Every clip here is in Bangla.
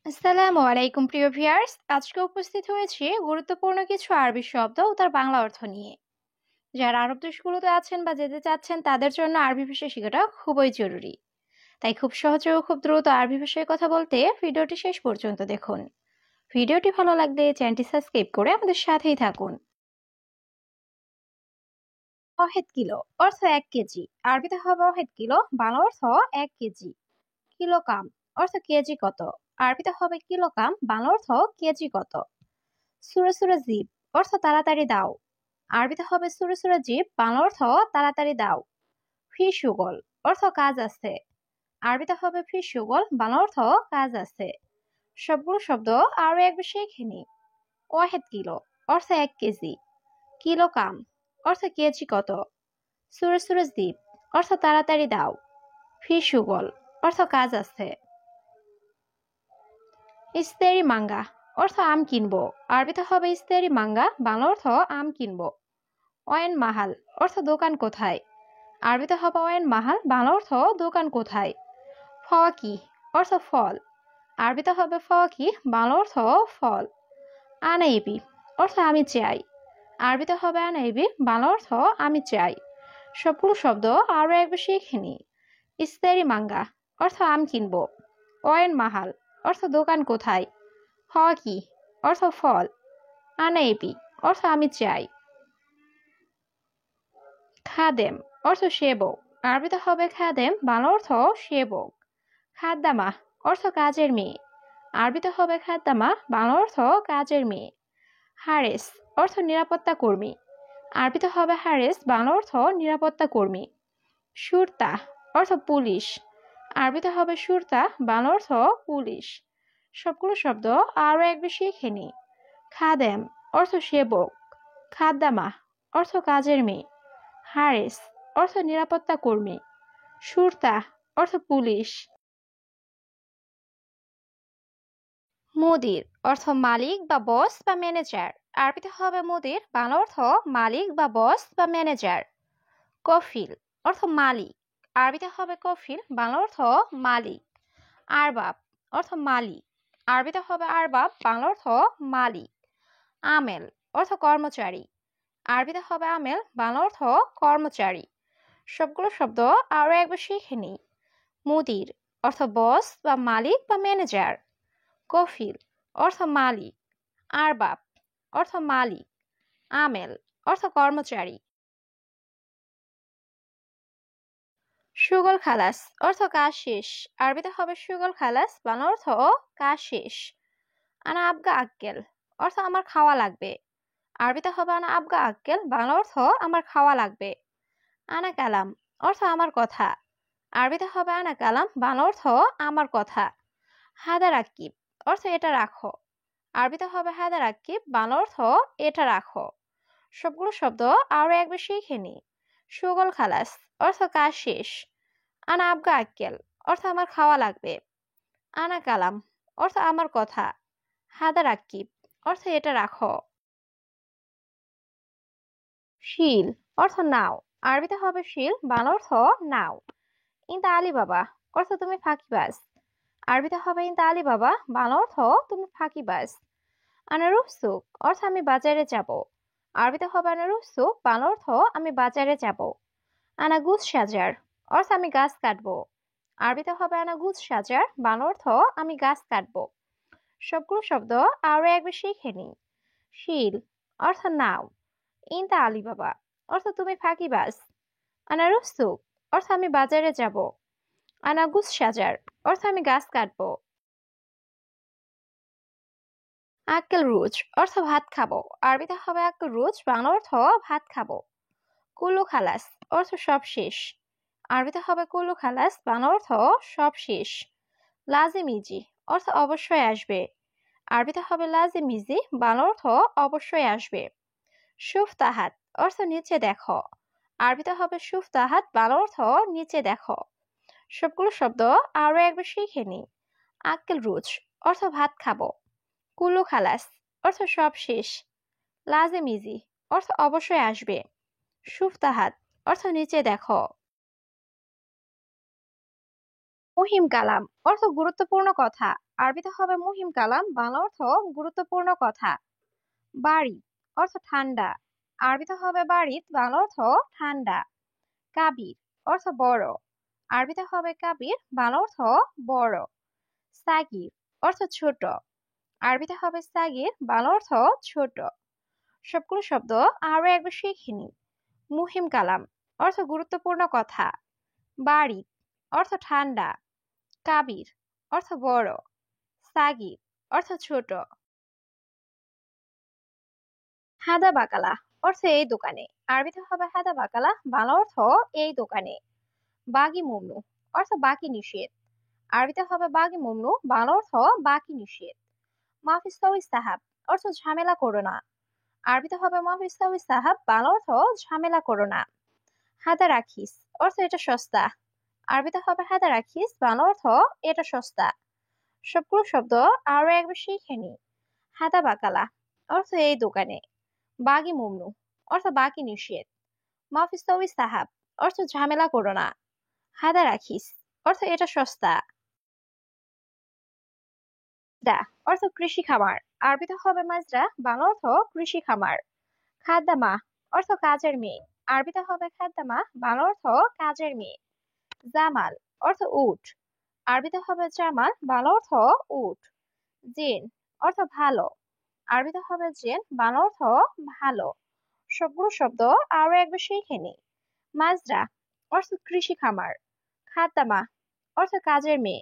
আসসালামু আলাইকুম প্রিয় ভিউয়ার্স, আজকে উপস্থিত হয়েছি গুরুত্বপূর্ণ কিছু আরবি শব্দ ও তার বাংলা অর্থ নিয়ে। যারা আরব দেশগুলোতে আছেন বা যেতে চাচ্ছেন তাদের জন্য আরবি ভাষা শেখাটা খুবই জরুরি। তাই খুব সহজে ও খুব দ্রুত আরবি ভাষায় কথা বলতে ভিডিওটি শেষ পর্যন্ত দেখুন। ভিডিওটি ভালো লাগলে চ্যানেলটি সাবস্ক্রাইব করে আমাদের সাথেই থাকুন। ওয়াহেদ কিলো অর্থ 1 কেজি। আরবিতে হবে ওয়াহেদ কিলো, বাংলা অর্থ 1 কেজি। কিলোগ্রাম অর্থ কেজি কত। আরবিতে হবে কিলোগ্রাম, বাংলা অর্থ কেজি কত। সুরে সুরে জিব অর্থ তাড়াতাড়ি দাও। আরবিতে হবে সুরে সুরে জিব, বাংলা অর্থ তাড়াতাড়ি দাও। ফি সুগল অর্থ কাজ আছে। আরবিতে হবে ফি সুগল, বাংলা অর্থ কাজ আছে। সবগুলো শব্দ আরো একবার শিখে নি। ওয়াহেদ কিলো অর্থ 1 কেজি। কিলোগ্রাম অর্থ কেজি কত। সুরে সুরে জিব অর্থ তাড়াতাড়ি দাও। ফি সুগল অর্থ কাজ আছে। ইস্তেরি মাঙ্গা অর্থ আম কিনবো। আরবিতে হবে ইস্তেরি মাঙ্গা, বাংলা অর্থ আম কিনবো। ওয়েন মাহাল অর্থ দোকান কোথায়। আরবিতে হবে ওয়েন মাহাল, বাংলা অর্থ দোকান কোথায়। ফওয়াকি অর্থ ফল। আরবিতে হবে ফওয়াকি, বাংলা অর্থ ফল। আনাইবি অর্থ আমি চাই। আরবিতে হবে আনাইবি, বাংলা অর্থ আমি চাই। সবগুলো শব্দ আরো একবার শিখে নি। ইস্তেরি মাঙ্গা অর্থ আম কিনবো। ওয়েন মাহাল অর্থ দোকান কোথায়। ফওয়াকি অর্থ ফল। আনাইবি অর্থ আমি চাই। খাদেম অর্থ সেবক। আরবিতে হবে খাদেম, বাংলা অর্থ সেবক। খাদ্দামা অর্থ কাজের মেয়ে। আরবিতে হবে খাদ্দামা, বাংলা অর্থ কাজের মেয়ে। হারেস অর্থ নিরাপত্তা কর্মী। আরবিতে হবে হারেস, বাংলা অর্থ নিরাপত্তা কর্মী। সুরতা অর্থ পুলিশ। আরবিতে হবে সুরতা, বাংলা অর্থ পুলিশ। সবগুলো শব্দ আরো একবার শিখে নি। খাদেম অর্থ সেবক। খাদ্দামা অর্থ কাজের মেয়ে। হারেস অর্থ নিরাপত্তা কর্মী। সুরতা অর্থ পুলিশ। মুদির অর্থ মালিক বা বস বা ম্যানেজার। আরবিতে হবে মুদির, বাংলা অর্থ মালিক বা বস বা ম্যানেজার। কফিল অর্থ মালিক। আরবিতে হবে কফিল, বাংলা অর্থ মালিক। আরবাব অর্থ মালিক। আরবিতে হবে আরবাব, বাংলা অর্থ মালিক। আমেল অর্থ কর্মচারী। আরবিতে হবে আমেল, বাংলা অর্থ কর্মচারী। সবগুলো শব্দ আরো একবার শিখে নিই। মুদির অর্থ বস বা মালিক বা ম্যানেজার। কফিল অর্থ মালিক। আরবাব অর্থ মালিক। আমেল অর্থ কর্মচারী। সুগল খালাস অর্থ কাজ শেষ। আরবিতে হবে সুগল খালাস, বাংলা অর্থ কাজ শেষ। আনা আবগা আক্কেল অর্থ আমার খাওয়া লাগবে। আরবিতে হবে আনা আবগা আক্কেল, বাংলা অর্থ আমার খাওয়া লাগবে। আনা কালাম অর্থ আমার কথা। আরবিতে হবে আনা কালাম, বাংলা অর্থ আমার কথা। হাদা রাকিব অর্থ এটা রাখো। আরবিতে হবে হাদা রাকিব, বাংলা অর্থ এটা রাখো। সবগুলো শব্দ আরো একবার শিখে নি। সুগল খালাস অর্থ কাজ শেষ। আনা আবগা আক্কেল অর্থ আমার খাওয়া লাগবে। আনা কালাম অর্থ আমার কথা। হাদা রাকিব অর্থ এটা রাখো। শিল অর্থ নাও। আরবিতে হবে শিল, বাংলা অর্থ নাও। ইনতা আলী বাবা অর্থ তুমি ফাঁকিবাজ। আরবিতে হবে ইনতা আলী বাবা, বাংলা অর্থ তুমি ফাঁকিবাজ। আনা রুফসুক অর্থ আমি বাজারে যাব। আরবিতে হবে আনা রুফসুক, বাংলা অর্থ আমি বাজারে যাব। আনা গুছ সাজার অর্থ আমি গাছ কাটবো। আরবিতে হবে আনা গুছ সাজার, বাংলা অর্থ আমি গাছ কাটবো। সবগুলো শব্দ আরো একবার শিখে নিই। শিল অর্থ নাও। ইনতা আলী বাবা অর্থ তুমি ফাঁকিবাজ। আনা রুফসুক অর্থ আমি বাজারে যাব। আনা গুছ সাজার অর্থ আমি গাছ কাটবো। আক্কেল রুজ অর্থ ভাত খাবো। আরবিতে হবে আক্কেল রুজ, বাংলা অর্থ ভাত খাবো। কুল্লু খালাস অর্থ সব শেষ। আরবিতে হবে কুল্লু খালাস, বাংলা অর্থ সব শেষ। লাজিম ইজি অর্থ অবশ্যই আসবে। আরবিতে হবে লাজিম ইজি, বাংলা অর্থ অবশ্যই আসবে। সুফ তাহাত অর্থ নিচে দেখো। আরবিতে হবে সুফ তাহাত, বাংলা অর্থ নিচে দেখো। সবগুলো শব্দ আরো একবার শিখে নি। আক্কেল রুজ অর্থ ভাত খাবো। কুল্লু খালাস অর্থ সব শেষ। লাজিম ইজি অর্থ অবশ্যই আসবে। সুফ তাহাত অর্থ নিচে দেখো। মুহিম কালাম অর্থ গুরুত্বপূর্ণ কথা। আরবিতে হবে মুহিম কালাম, বাংলা অর্থ গুরুত্বপূর্ণ কথা। বাড়ি অর্থ ঠান্ডা, আরবিতে হবে বাড়িত, বাংলা অর্থ ঠান্ডা। কাবির অর্থ বড়, আরবিতে হবে কাবির, বাংলা অর্থ বড়। সাগির অর্থ ছোট, আরবিতে হবে সাগির, বাংলা অর্থ ছোট। সবগুলো শব্দ আরো একবার শিখে নিই। মুহিম কালাম অর্থ গুরুত্বপূর্ণ কথা, বাড়ি অর্থ ঠান্ডা, কাবির অর্থ বড়, সাগির অর্থ ছোট। হাদা বাকালা অর্থ এই দোকানে, আরবিতে হবে হাদা বাকালা, বাংলা অর্থ এই দোকানে। বাগি মুমনু অর্থ বাকি নিষেধ, আরবিতে হবে বাগি মুমনু, বাংলা অর্থ বাকি নিষেধ। মাফিস তাওই সাহাব অর্থ ঝামেলা করো না, আরবিতে হবে মাফিস তাওই সাহাব, বাংলা অর্থ ঝামেলা করো না। হাদা রাখিস অর্থ এটা সস্তা, আরবিতে হবে হাদা রাখিস, বাংলা অর্থ এটা সস্তা। সবগুলো শব্দ আরো একবার শিখে নি। হাদা বাকালা অর্থ এই দোকানে, বাগি মুমনু অর্থ বাকি নিষেধ, মাফিস তাওই সাহাব অর্থ ঝামেলা করো না, হাদা রাখিস অর্থ এটা সস্তা। দা অর্থ কৃষি খামার, আরবিতে হবে মাজরা, বাংলা অর্থ কৃষি খামার। খাদ্দামা অর্থ কাজের মেয়ে, আরবিতে হবে খাদ্দামা, বাংলা অর্থ কাজের মেয়ে। জামাল অর্থ উট, আরবিতে হবে জামাল, বাংলা অর্থ উট। জিন অর্থ ভালো, আরবিতে হবে জিন, বাংলা অর্থ ভালো। সবগুলো শব্দ আরো একবার শিখে নি। মাজরা অর্থ কৃষি খামার, খাদ্দামা অর্থ কাজের মেয়ে,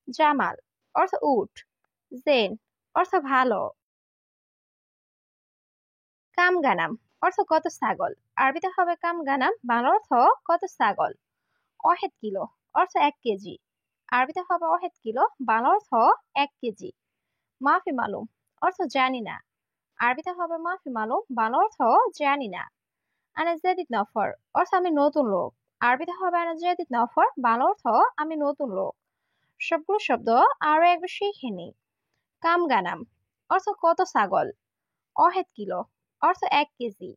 জামাল অর্থ উট, জেন অর্থ ভালো। কামগানাম অর্থ কত ছাগল, আরবিতে হবে কামগানাম, বাংলা অর্থ কত ছাগল। অহেদ কিলো অর্থ 1 কেজি, আরবিতে হবে অহেদ কিলো, বাংলা অর্থ 1 কেজি। মাফি মালুম অর্থ জানি না, আরবিতে হবে মাফি মালুম, বাংলা অর্থ জানি না। আনা জেদিদ নফর অর্থ আমি নতুন লোক, আরবিতে হবে আনা জেদিদ নফর, বাংলা অর্থ আমি নতুন লোক। সবগুলো শব্দ আরো একবার শিখে নিই। কামগানাম অর্থ কত ছাগল, অহেদ কিলো অর্থ 1 কেজি,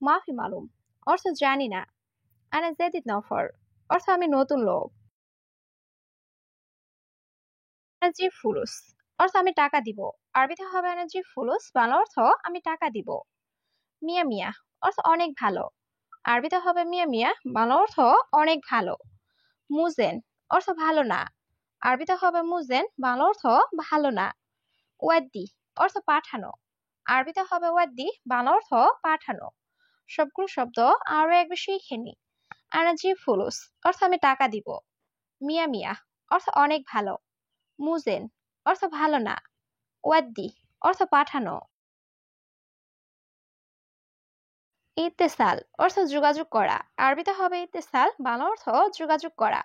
মাফি মালুম অর্থ জানি না, আনা জেদিদ নফর অর্থ আমি নতুন লোক। জি ফুলুস অর্থ আমি টাকা দিব, আরবিতে হবে আনা জি ফুলুস, বাংলা অর্থ আমি টাকা দিব। মিয়া মিয়া অর্থ অনেক ভালো, আরবিতে হবে মিয়া মিয়া, বাংলা অর্থ অনেক ভালো। মুজেন অর্থ ভালো না, আরবিতে হবে মুজেন, বাংলা অর্থ ভালো না। ওয়াদ্দি অর্থ পাঠানো, আরবিতে হবে ওয়াদ্দি, বাংলা অর্থ পাঠানো। সবগুলো শব্দ আরো একবার শিখে নি। আনাজি ফুলুস অর্থ আমি টাকা দিব, মিয়া মিয়া অর্থ অনেক ভালো, মুজেন অর্থ ভালো না, ওয়াদ্দি অর্থ পাঠানো। ইত্তেসাল অর্থ যোগাযোগ করা, আরবিতে হবে ইত্তেসাল, বাংলা অর্থ যোগাযোগ করা।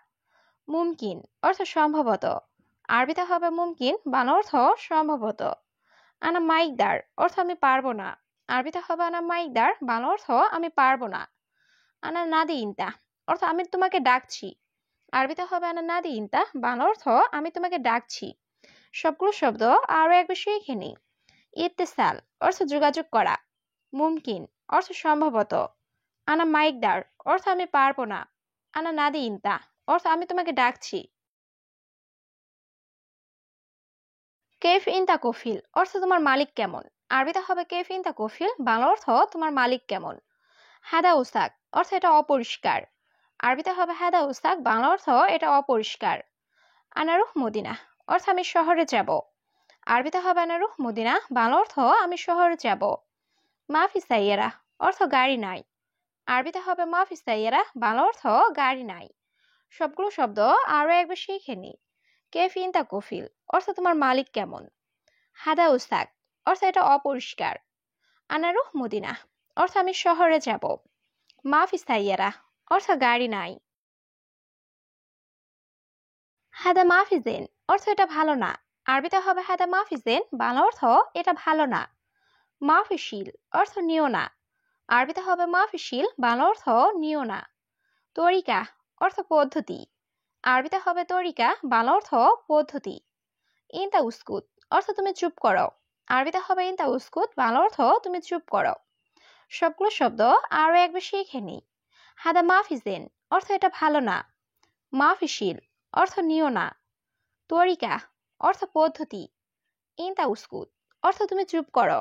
মুমকিন অর্থ সম্ভবত, আরবিতে হবে মুমকিন, বাংলা অর্থ সম্ভবত। আনা মাইকদার অর্থ আমি পারবো না, আরবিতে হবে আনা মাইকদার, বাংলা অর্থ আমি পারবো না। আনা নাদি ইনতা অর্থ আমি তোমাকে ডাকছি, আরবিতে হবে আনা নাদি ইনতা, বাংলা অর্থ আমি তোমাকে ডাকছি। সবগুলো শব্দ আরো একবার শিখে নিই। ইত্তেসাল অর্থ যোগাযোগ করা, মুমকিন অর্থ সম্ভবত, আনা মাইকদার অর্থ আমি পারবো না, আনা নাদি ইনতা অর্থ আমি তোমাকে ডাকছি। কেফ ইনতা কফিল অর্থ তোমার মালিক কেমন, আরবিতে হবে কেফ ইনতা কফিল, বাংলা অর্থ তোমার মালিক কেমন। হাদা উসাক অর্থ এটা অপরিষ্কার, আরবিতে হবে হাদা উসাক, বাংলা অর্থ এটা অপরিষ্কার। আনারুহ মদিনা অর্থ আমি শহরে যাব, আরবিতে হবে আনারুহ মদিনা, বাংলা অর্থ আমি শহরে যাব। মাফি সাইয়ারা অর্থ গাড়ি নাই, আরবিতে হবে মাফি সাইয়ারা, বাংলা অর্থ গাড়ি নাই। সবগুলো শব্দ আরো একবার শিখে নি। কেফ ইনতা কফিল অর্থ তোমার মালিক কেমন, হাদা উসাক অর্থ এটা অপরিষ্কার, আনারুহ মদিনা অর্থ আমি শহরে যাব, মাফি সাইয়ারা অর্থ গাড়ি নাই। হাদা মাফিজেন অর্থ এটা ভালো না, আরবিতে হবে হাদা মাফিজেন, বাংলা অর্থ এটা ভালো না। মাফিশিল অর্থ নিও না, আরবিতে হবে মাফিশিল, বাংলা অর্থ নিও না। তরিকা অর্থ পদ্ধতি, আরবিতে হবে তরিকা, বাংলা অর্থ পদ্ধতি। ইনতা উস্কুত অর্থ তুমি চুপ করো, আরবিতে হবে ইনতা উস্কুত, বাংলা অর্থ তুমি চুপ করো। সবগুলো শব্দ আরো একবার শিখে নিই। হাদা মাফিজেন অর্থ এটা ভালো না, মাফিশিল অর্থ নিও না, তরিকা অর্থ পদ্ধতি। ইনতা উস্কুত অর্থ তুমি চুপ করো।